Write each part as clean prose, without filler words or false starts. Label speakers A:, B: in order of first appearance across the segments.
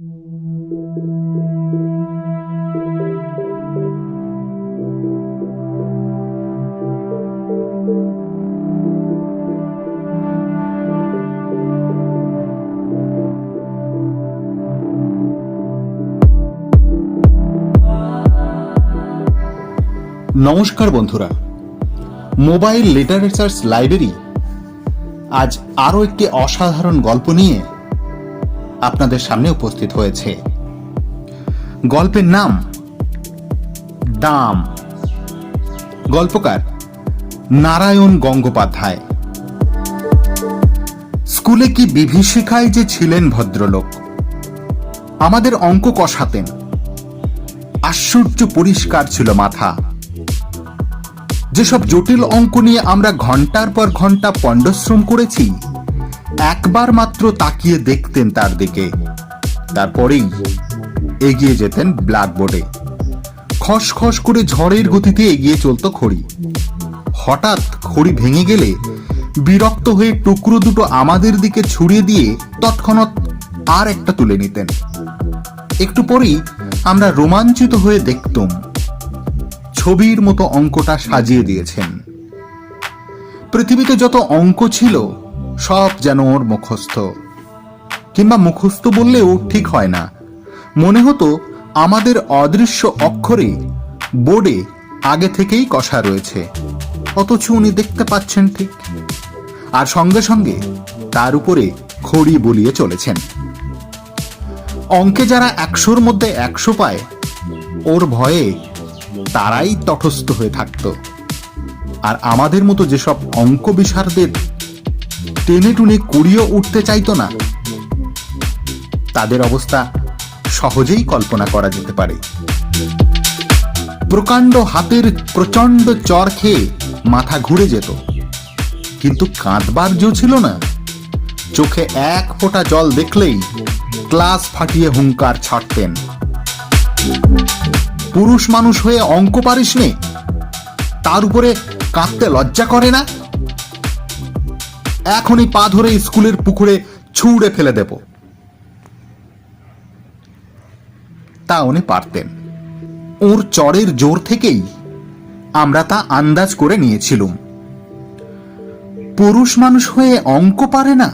A: নমস্কার বন্ধুরা, mobile literatures library আজ আরো একটি অসাধারণ গল্প নিয়ে আপনাদের সামনে উপস্থিত হয়েছে। গল্পের নাম দাম। গল্পকার নারায়ণ গঙ্গোপাধ্যায়। স্কুলে কি বিভীষিকায় যে ছিলেন ভদ্রলোক। আমাদের অঙ্ক কষাতেন, আশ্চর্য পরিষ্কার ছিল মাথা। যেসব জটিল অঙ্ক নিয়ে আমরা ঘন্টার পর ঘন্টা পণ্ডশ্রম করেছি, একবার মাত্র তাকিয়ে দেখতেন তার দিকে, তারপরেই এগিয়ে যেতেন ব্ল্যাকবোর্ডে। খসখস করে ঝড়ের গতিতে এগিয়ে চলত খড়ি। হঠাৎ খড়ি ভেঙে গেলে বিরক্ত হয়ে টুকরো দুটো আমাদের দিকে ছুড়িয়ে দিয়ে তৎক্ষণাৎ আর একটা তুলে নিতেন। একটু পরেই আমরা রোমাঞ্চিত হয়ে দেখতাম ছবির মতো অঙ্কটা সাজিয়ে দিয়েছেন। পৃথিবীতে যত অঙ্ক ছিল সব যেন ওর মুখস্থ, কিংবা মুখস্থ বললেও ঠিক হয় না। মনে হতো আমাদের অদৃশ্য অক্ষরে বোর্ডে আগে থেকেই কষা রয়েছে, অথচ উনি দেখতে পাচ্ছেন ঠিক, আর সঙ্গে সঙ্গে তার উপরে খড়ি বলিয়ে চলেছেন। অঙ্কে যারা 100-র মধ্যে 100 পায়, ওর ভয়ে তারাই তটস্থ হয়ে থাকত। আর আমাদের মতো যেসব অঙ্ক বিশারদের টেনে টুনে কুড়িয়ে উঠতে চাইতো না, তাদের অবস্থা সহজেই কল্পনা করা যেতে পারে। প্রকাণ্ড হাতের প্রচন্ড চর খেয়ে মাথা ঘুরে যেত, কিন্তু কাঁদবার জো ছিল না। চোখে এক ফোঁটা জল দেখলেই ক্লাস ফাটিয়ে হুঙ্কার ছাড়তেন। পুরুষ মানুষ হয়ে অঙ্ক পারিস নে, তার উপরে কাঁদতে লজ্জা করে না? এখনই পা ধরে স্কুলের পুকুরে ছুঁড়ে ফেলে দেব। তা উনি পারতেন। ওর চরের জোর থেকেই আমরা তা আন্দাজ করে নিয়েছিলুম। পুরুষ মানুষ হয়ে অঙ্ক পারে না,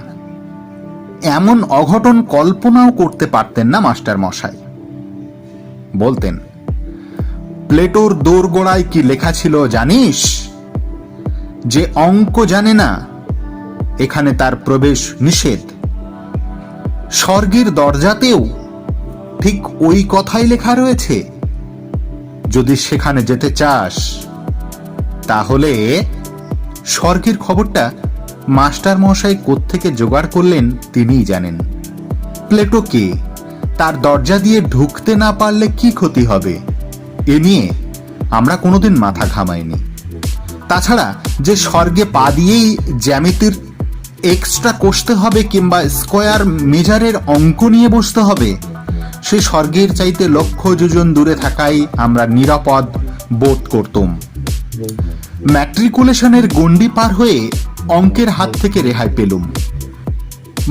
A: এমন অঘটন কল্পনাও করতে পারতেন না মাস্টার মশাই। বলতেন, প্লেটোর দোরগোড়ায় কি লেখা ছিল জানিস? যে অঙ্ক জানে না, এখানে তার প্রবেশ নিষেধ। স্বর্গের দরজাতেও ঠিক ওই কথাই লেখা রয়েছে। যদি সেখানে যেতে চাস, তাহলে স্বর্গের খবরটা মাস্টার মশাই কোত্থেকে জোগাড় করলেন তিনিই জানেন। প্লেটো কে, তার দরজা দিয়ে ঢুকতে না পারলে কি ক্ষতি হবে, এ নিয়ে আমরা কোনোদিন মাথা ঘামাইনি। তাছাড়া যে স্বর্গে পা দিয়েই জ্যামিতির এক্সট্রা কষতে হবে কিংবা স্কোয়ার মেজারের অঙ্ক নিয়ে বসতে হবে, সে স্বর্গের চাইতে লক্ষ যোজন দূরে থাকাই আমরা নিরাপদ বোধ করতাম। ম্যাট্রিকুলেশনের গণ্ডি পার হয়ে অঙ্কের হাত থেকে রেহাই পেলুম,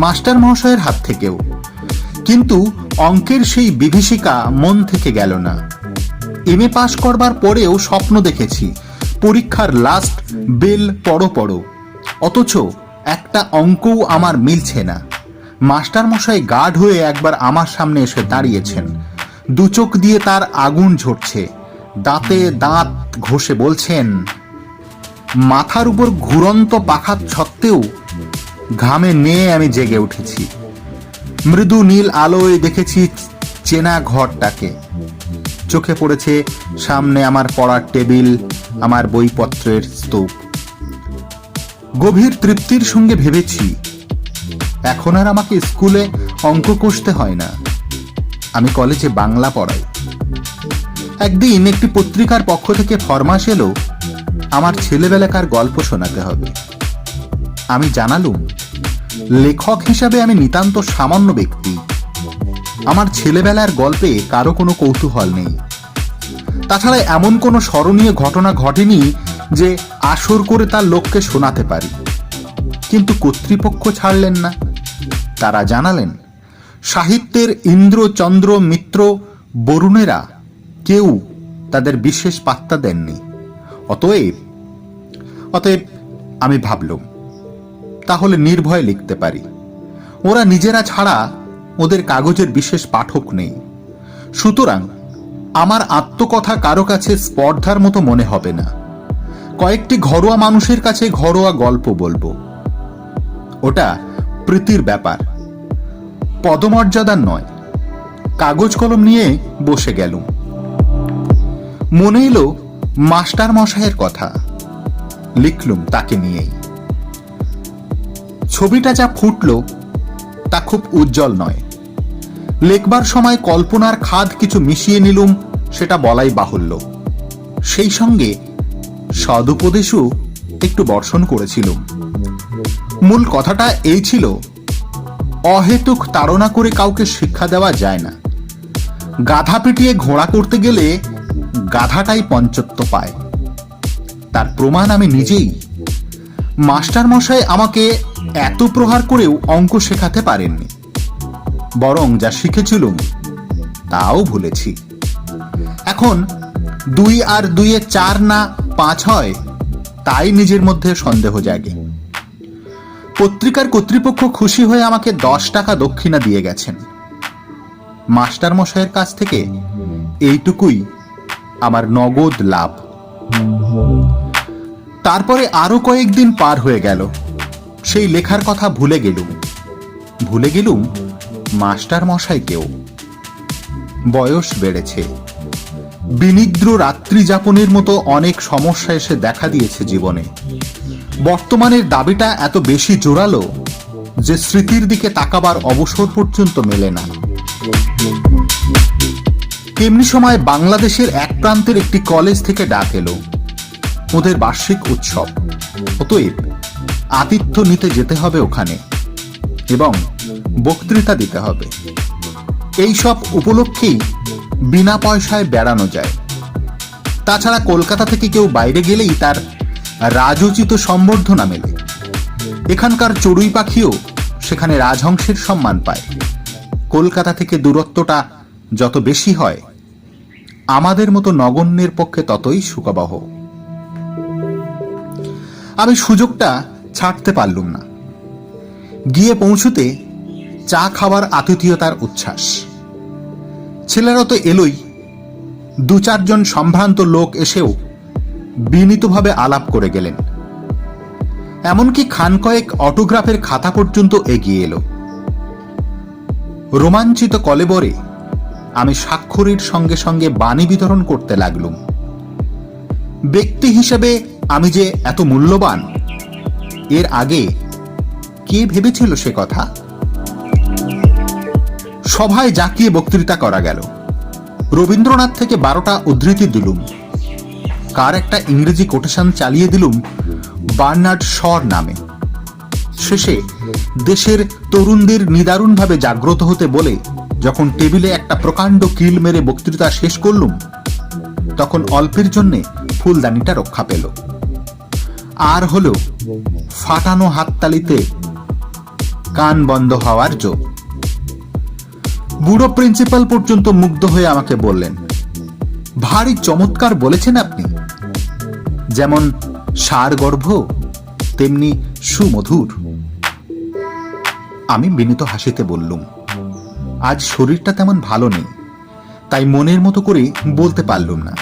A: মাস্টার মহাশয়ের হাত থেকেও। কিন্তু অঙ্কের সেই বিভীষিকা মন থেকে গেল না। এমএ পাশ করবার পরেও স্বপ্ন দেখেছি পরীক্ষার লাস্ট বেল পড়ো, অথচ একটা অঙ্কও আমার মিলছে না। মাস্টার মশাই গার্ড হয়ে একবার আমার সামনে এসে দাঁড়িয়েছেন, দু চোখ দিয়ে তার আগুন ঝরছে, দাঁতে দাঁত ঘষে বলছেন, মাথার উপর ঘুরন্ত পাখা সত্ত্বেও ঘামে নিয়ে আমি জেগে উঠেছি। মৃদু নীল আলোয় দেখেছি চেনা ঘরটাকে। চোখে পড়েছে সামনে আমার পড়ার টেবিল, আমার বইপত্রের স্তূপ। গভীর তৃপ্তির সঙ্গে ভেবেছি, এখন আর আমাকে স্কুলে অঙ্ক কষতে হয় না, আমি কলেজে বাংলা পড়াই। একদিন একটি পত্রিকার পক্ষ থেকে ফরমাশ এলো, আমার ছেলেবেলাকার গল্প শোনাতে হবে। আমি জানালুম, লেখক হিসাবে আমি নিতান্ত সামান্য ব্যক্তি, আমার ছেলেবেলার গল্পে কারো কোনো কৌতূহল নেই। তাছাড়া এমন কোনো স্মরণীয় ঘটনা ঘটেনি যে আসর করে তার লোককে শোনাতে পারি। কিন্তু কর্তৃপক্ষ ছাড়লেন না। তারা জানালেন, সাহিত্যের ইন্দ্র, চন্দ্র, মিত্র, বরুণেরা কেউ তাদের বিশেষ পাত্তা দেননি। অতএব আমি ভাবলুম তাহলে নির্ভয়ে লিখতে পারি। ওরা নিজেরা ছাড়া ওদের কাগজের বিশেষ পাঠক নেই, সুতরাং আমার আত্মকথা কারো কাছে স্পর্ধার মতো মনে হবে না। কয়েকটি ঘরোয়া মানুষের কাছে ঘরোয়া গল্প বলবো, ওটা প্রীতির ব্যাপার, পদমর্যাদার নয়। কাগজ কলম নিয়ে বসে গেলুম। মনে এলো মাস্টার মশাইয়ের কথা, লিখলুম তাকে নিয়েই। ছবিটা যা ফুটল তা খুব উজ্জ্বল নয়। লেখবার সময় কল্পনার খাদ কিছু মিশিয়ে নিলুম, সেটা বলাই বাহুল্য। সেই সঙ্গে সদুপদেশও একটু বর্ষণ করেছিলুম। মূল কথাটা এই ছিল, অহেতুক তাড়না করে কাউকে শিক্ষা দেওয়া যায় না। গাধা পিটিয়ে ঘোড়া করতে গেলে গাধাটাই পঞ্চত্ব পায়। তার প্রমাণ আমি নিজেই। মাস্টার মশাই আমাকে এত প্রহার করেও অঙ্ক শেখাতে পারেননি, বরং যা শিখেছিলুম তাও ভুলেছি। এখন 2 আর 2 4 না 5 হয়, তাই নিজের মধ্যে সন্দেহ জাগে। পত্রিকার কর্তৃপক্ষ খুশি হয়ে আমাকে 10 টাকা দক্ষিণা দিয়ে গেছেন। মাস্টার মশাইয়ের কাছ থেকে এইটুকুই আমার নগদ লাভ। তারপরে আরো কয়েকদিন পার হয়ে গেল। সেই লেখার কথা ভুলে গেলুম মাস্টার মশাইকেও। বয়স বেড়েছে, বিনিদ্র রাত্রি যাপনের মতো অনেক সমস্যা এসে দেখা দিয়েছে জীবনে। বর্তমানের দাবিটা এত বেশি জোরালো যে স্মৃতির দিকে তাকাবার অবসর পর্যন্ত মেলে না। তেমনি সময় বাংলাদেশের এক প্রান্তের একটি কলেজ থেকে ডাক এলো, ওদের বার্ষিক উৎসব। অতএব আতিথ্য নিতে যেতে হবে ওখানে এবং বক্তৃতা দিতে হবে। এই সব উপলক্ষেই বিনা পয়সায় বেড়ানো যায়। তাছাড়া কলকাতা থেকে কেউ বাইরে গেলেই তার রাজোচিত সম্বর্ধনা মেলে। এখানকার চড়ুই পাখিও সেখানে রাজহংসের সম্মান পায়। কলকাতা থেকে দূরত্বটা যত বেশি হয়, আমাদের মতো নগণ্যের পক্ষে ততই সুখবহ। আমি সুযোগটা ছাড়তে পারলুম না। গিয়ে পৌঁছতে চা খাবার আতিথেয়তার উচ্ছ্বাস। ছেলেরা তো এলোই, 2-4 জন সম্ভ্রান্ত লোক এসেও বিনীতভাবে আলাপ করে গেলেন। এমনকি খান কয়েক অটোগ্রাফের খাতা পর্যন্ত এগিয়ে এলো। রোমাঞ্চিত কলেবরে আমি স্বাক্ষরের সঙ্গে সঙ্গে বাণী বিতরণ করতে লাগলুম। ব্যক্তি হিসেবে আমি যে এত মূল্যবান, এর আগে কে ভেবেছিল সে কথা? সভায় জাঁকিয়ে বক্তৃতা করা গেল। রবীন্দ্রনাথ থেকে 12টা উদ্ধৃতি দিলুম। কার একটা ইংরেজি কোটেশন চালিয়ে দিলুম বার্নার্ড শর নামে। শেষে দেশের তরুণদের নিদারুণভাবে জাগ্রত হতে বলে যখন টেবিলে একটা প্রকাণ্ড কিল মেরে বক্তৃতা শেষ করলুম, তখন অল্পের জন্যে ফুলদানিটা রক্ষা পেল। আর হলো ফাটানো হাততালিতে কান বন্ধ হওয়ার জো। বুড়ো প্রিন্সিপাল পর্যন্ত মুগ্ধ হয়ে আমাকে বললেন, ভারী চমৎকার বলেছেন আপনি। যেমন সারগর্ভ তেমনি সুমধুর। আমি বিনীত হাসিতে বললুম, আজ শরীরটা তেমন ভালো নেই, তাই মনের মতো করে বলতে পারলুম না।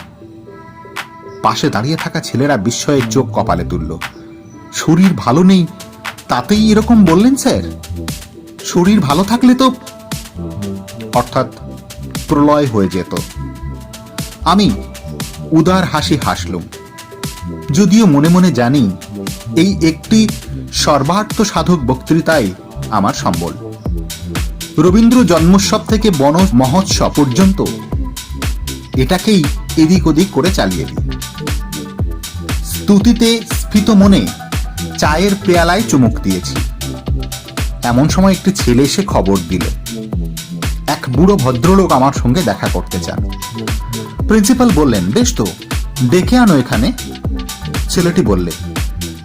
A: পাশে দাঁড়িয়ে থাকা ছেলেরা বিস্ময়ে চোখ কপালে তুলল। শরীর ভালো নেই তাতেই এরকম বললেন স্যার? শরীর ভালো থাকলে তো, অর্থাৎ প্রলয় হয়ে যেত। আমি উদার হাসি হাসলুম, যদিও মনে মনে জানি এই একটি সর্বার্থ সাধক বক্তৃতাই আমার সম্বল। রবীন্দ্র জন্মোৎসব থেকে বন মহোৎসব পর্যন্ত এটাকেই এদিক ওদিক করে চালিয়ে দিই। স্তুতিতে স্ফীত মনে চায়ের পেয়ালায় চুমুক দিয়েছি। এমন সময় একটি ছেলে এসে খবর দিল, এক বুড়ো ভদ্রলোক আমার সঙ্গে দেখা করতে চান। প্রিন্সিপাল বললেন, বেশ তো, ডেকে আনো এখানে। ছেলেটি বললে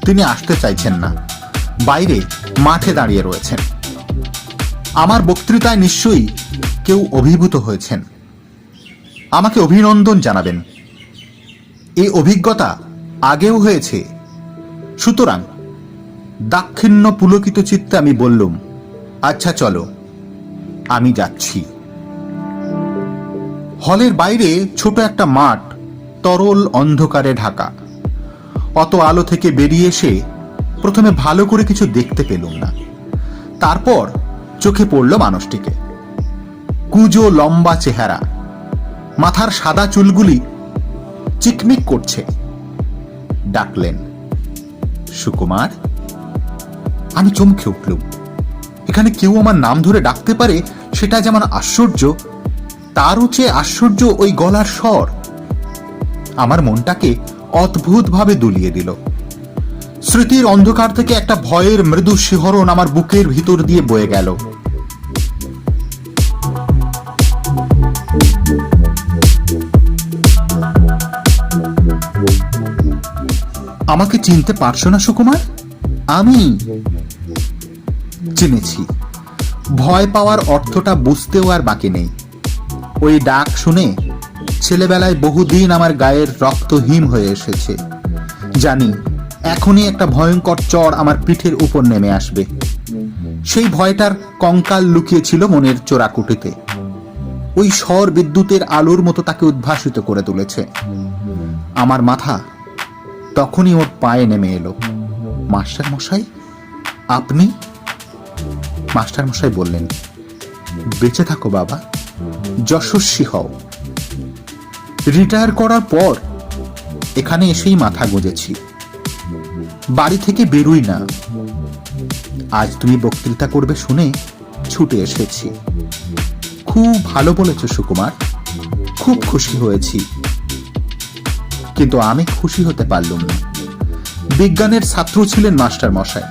A: তিনি আসতে চাইছেন না, বাইরে মাঠে দাঁড়িয়ে রয়েছেন। আমার বক্তৃতায় নিশ্চয়ই কেউ অভিভূত হয়েছেন। আমাকে অভিনন্দন জানাবেন। এই অভিজ্ঞতা আগেও হয়েছে। সুতরাং দাক্ষিণ্য পুলকিত চিত্তে আমি বললুম, আচ্ছা চলো, আমি যাচ্ছি। হলের বাইরে ছোট একটা মাঠ তরল অন্ধকারে ঢাকা। অত আলো থেকে বেরিয়ে এসে প্রথমে ভালো করে কিছু দেখতে পেলুম না। তারপর চোখে পড়ল মানুষটিকে। কুঁজো লম্বা চেহারা, মাথার সাদা চুলগুলি চিকমিক করছে। ডাকলেন, সুকুমার। আমি চমকে উঠলুম। এখানে কেউ আমার নাম ধরে ডাকতে পারে সেটা যেমন আশ্চর্য, তারও চেয়ে আশ্চর্য ওই গলার স্বর। আমার মনটাকে অদ্ভুতভাবে দুলিয়ে দিল। স্মৃতির অন্ধকার থেকে একটা ভয়ের মৃদু শিহরণ আমার বুকের ভিতর দিয়ে বয়ে গেল। আমাকে চিনতে পারছো না সুকুমার? আমি চিনেছি। ভয় পাওয়ার অর্থটা বুঝতেও আর বাকি নেই। ওই ডাক শুনে ছেলেবেলায় বহুদিন আমার গায়ের রক্ত হিম হয়ে এসেছে। জানি এখনই একটা ভয়ঙ্কর চড় আমার পিঠের উপর নেমে আসবে। সেই ভয়টার কঙ্কাল লুকিয়েছিল মনের চোরাকুটিতে। ওই স্বর বিদ্যুতের আলোর মতো তাকে উদ্ভাসিত করে তুলেছে। আমার মাথা তখনই ওর পায়ে নেমে এলো। মাস্টার মশাই, আপনি? মাস্টার মশাই বললেন, বেঁচে থাকো বাবা, যশস্বী হও। রিটায়ার করার পর এখানে এসেই মাথা গুঁজেছি, বাড়ি থেকে বেরোই না। আজ তুমি বক্তৃতা করবে শুনে ছুটে এসেছি। খুব ভালো বলেছ সুকুমার, খুব খুশি হয়েছি। কিন্তু আমি খুশি হতে পারলুম না। বিজ্ঞানের ছাত্র ছিলেন মাস্টার মশাই।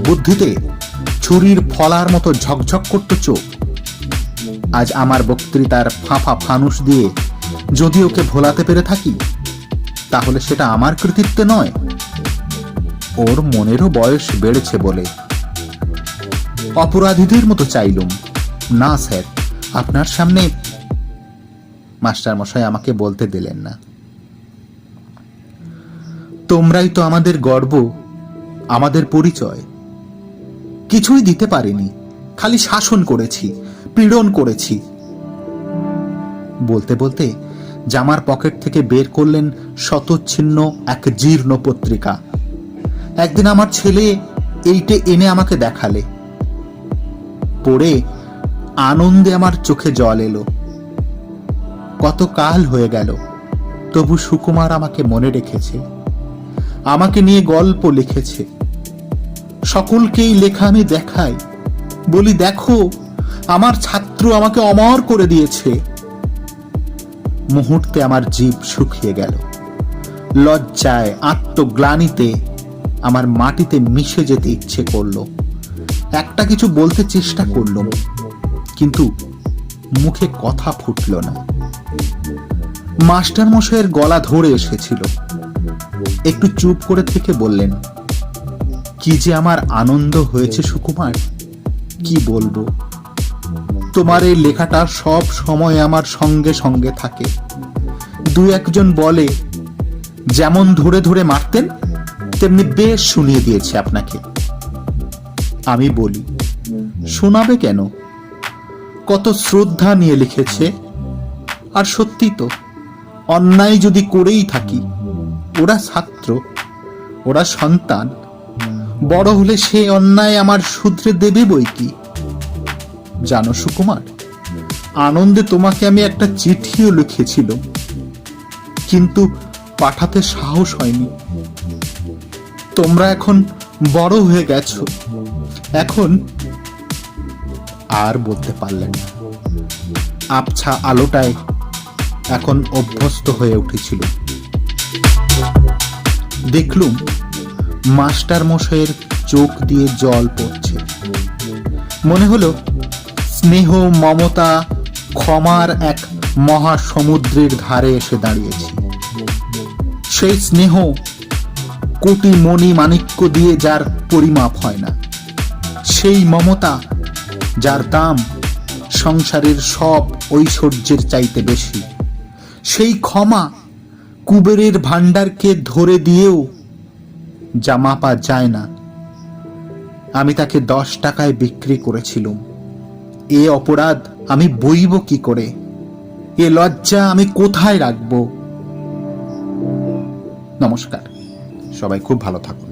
A: বুদ্ধিতে ছুরির ফলার মতো ঝকঝক করত চোখ। আজ আমার বক্তৃতার ফাঁফা ফানুস দিয়ে যদি ওকে ভোলাতে পেরে থাকি, তাহলে সেটা আমার কৃতিত্বে নয়, ওর মনেরও বয়স বেড়েছে বলে। অপরাধীদের মতো চাইলুম, না স্যার, আপনার সামনে। মাস্টার মশাই আমাকে বলতে দিলেন না। তোমরাই তো আমাদের গর্ব, আমাদের পরিচয়। কিছুই দিতে পারিনি, খালি শাসন করেছি, পীড়ন করেছি। বলতে বলতে জামার পকেট থেকে বের করলেন শতচ্ছিন্ন এক জীর্ণ পত্রিকা। একদিন আমার ছেলে এইটে এনে আমাকে দেখালে। পড়ে আনন্দে আমার চোখে জল এলো। কত কাল হয়ে গেল, তবু সুকুমার আমাকে মনে রেখেছে, আমাকে নিয়ে গল্প লিখেছে। সকলকেই লেখা আমি দেখাই, বলি দেখো আমার ছাত্র আমাকে অমর করে দিয়েছে। মুহূর্তে আমার জীব শুকিয়ে গেল। লজ্জায়, আত্মগ্লানিতে আমার মাটিতে মিশে যেতে ইচ্ছে করলো। একটা কিছু বলতে চেষ্টা করলাম, কিন্তু মুখে কথা ফুটল না। মাস্টার মশাইয়ের গলা ধরে এসেছিল। একটু চুপ করে থেকে বললেন, কি যে আমার আনন্দ হয়েছে সুকুমার, কি বলবো। তোমার এই লেখাটা সব সময় আমার সঙ্গে সঙ্গে থাকে। দু একজন বলে, যেমন ধরে ধরে মারতেন তেমনি বেশ শুনিয়ে দিয়েছে আপনাকে। আমি বলি, শোনাবে কেন, কত শ্রদ্ধা নিয়ে লিখেছে। আর সত্যি তো, অন্যায় যদি করেই থাকি, ওরা ছাত্র, ওরা সন্তান, বড় হলে সে অন্যায় আমার শুধরে দেবে বই কি। জানো সুকুমার, আনন্দে তোমাকে আমি একটা চিঠিও লিখেছিলাম, কিন্তু পাঠাতে সাহস হয়নি। তোমরা এখন বড় হয়ে গেছো, এখন। আর বলতে পারলেন না। আবছা আলোটায় এখন অভ্যস্ত হয়ে উঠেছিল। দেখলুম মাস্টার মশাইয়ের চোখ দিয়ে জল পড়ছে। মনে হলো স্নেহ, মমতা, ক্ষমার এক মহাসমুদ্রের ধারে এসে দাঁড়িয়েছি। সেই স্নেহ কোটি মণি মাণিক্য দিয়ে যার পরিমাপ হয় না, সেই মমতা যার দাম সংসারের সব ঐশ্বর্যের চাইতে বেশি। সেই ক্ষমা কুবেরের ভাণ্ডারকে ধরে দিয়েও যা মাপা যায় না। আমি তাকে 10 টাকায় বিক্রি করেছিলাম। এ অপরাধ আমি বইব কি করে? এ লজ্জা আমি কোথায় রাখব? নমস্কার, সবাই খুব ভালো থাকুন।